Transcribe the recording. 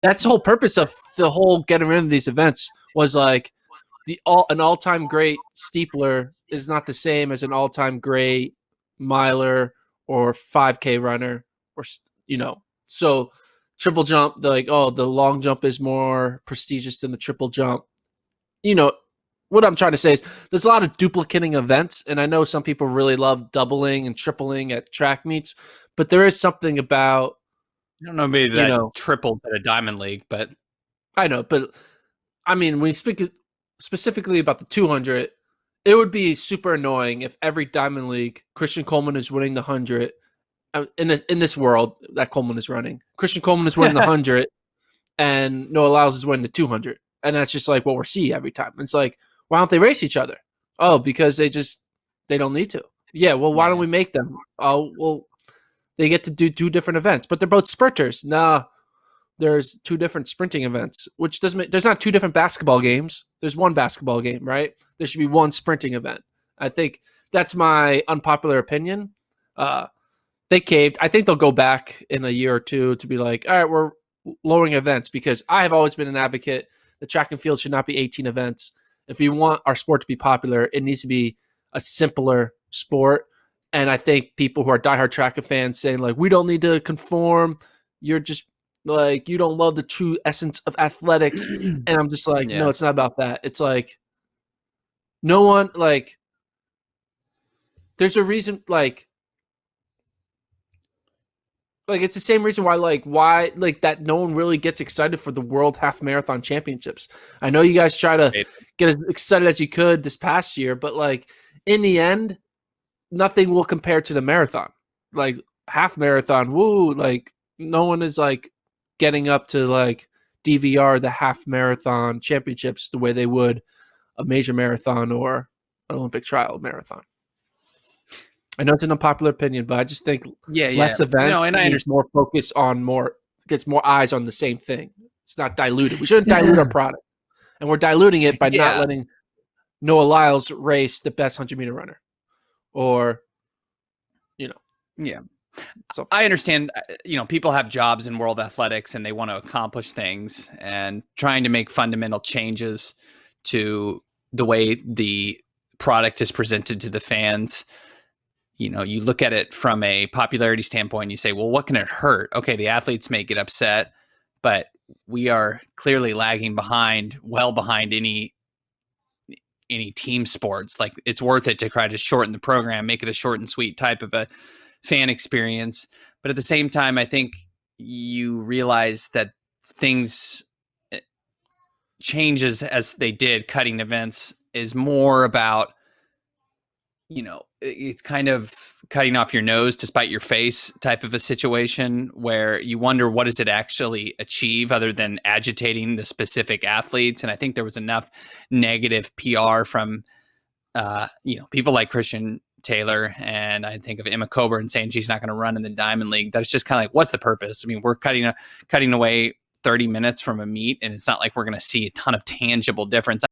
That's the whole purpose of the whole getting rid of these events was like an all-time great steepler is not the same as an all-time great miler or 5K runner or so triple jump the long jump is more prestigious than the triple jump. What I'm trying to say is there's a lot of duplicating events, and I know some people really love doubling and tripling at track meets, but there is something about I don't know, maybe that tripled at a Diamond League, but I know, but I mean, when you speak specifically about the 200, it would be super annoying if every Diamond League Christian Coleman is winning the 100 in this world that Coleman is running. Christian Coleman is winning the 100, and Noah Lyles is winning the 200, and that's just like what we're seeing every time. It's like, why don't they race each other? Oh, because they don't need to. Yeah, well, why don't we make them? Oh, well, they get to do two different events, but they're both sprinters. Nah, there's two different sprinting events, which doesn't make, there's not two different basketball games. There's one basketball game, right? There should be one sprinting event. I think that's my unpopular opinion. They caved. I think they'll go back in a year or two to be like, all right, we're lowering events, because I have always been an advocate that track and field should not be 18 events. If we want our sport to be popular, it needs to be a simpler sport. And I think people who are diehard track fans saying like, we don't need to conform, you're just like, you don't love the true essence of athletics. And I'm just like, no, it's not about that. It's like, no one, like, there's a reason, like it's the same reason why that no one really gets excited for the World Half Marathon Championships. I know you guys try to get as excited as you could this past year, but like in the end, nothing will compare to the marathon. Like half marathon, woo! Like no one is like getting up to like DVR the half marathon championships the way they would a major marathon or an Olympic trial marathon. I know it's an unpopular opinion, but I just think less event means more focus on gets more eyes on the same thing. It's not diluted. We shouldn't dilute our product. And we're diluting it by not letting Noah Lyles race the best 100-meter runner. Or, Yeah. So I understand, people have jobs in world athletics and they want to accomplish things, and trying to make fundamental changes to the way the product is presented to the fans. You look at it from a popularity standpoint and you say, well, what can it hurt? Okay, the athletes may get upset, but we are clearly lagging well behind any team sports. Like, it's worth it to try to shorten the program, make it a short and sweet type of a fan experience. But at the same time, I think you realize that things changes as they did. Cutting events is more about, it's kind of cutting off your nose to spite your face type of a situation, where you wonder, what does it actually achieve other than agitating the specific athletes? And I think there was enough negative PR from, people like Christian Taylor, and I think of Emma Coburn saying she's not going to run in the Diamond League. That's just kind of like, what's the purpose? I mean, we're cutting away 30 minutes from a meet, and it's not like we're going to see a ton of tangible difference.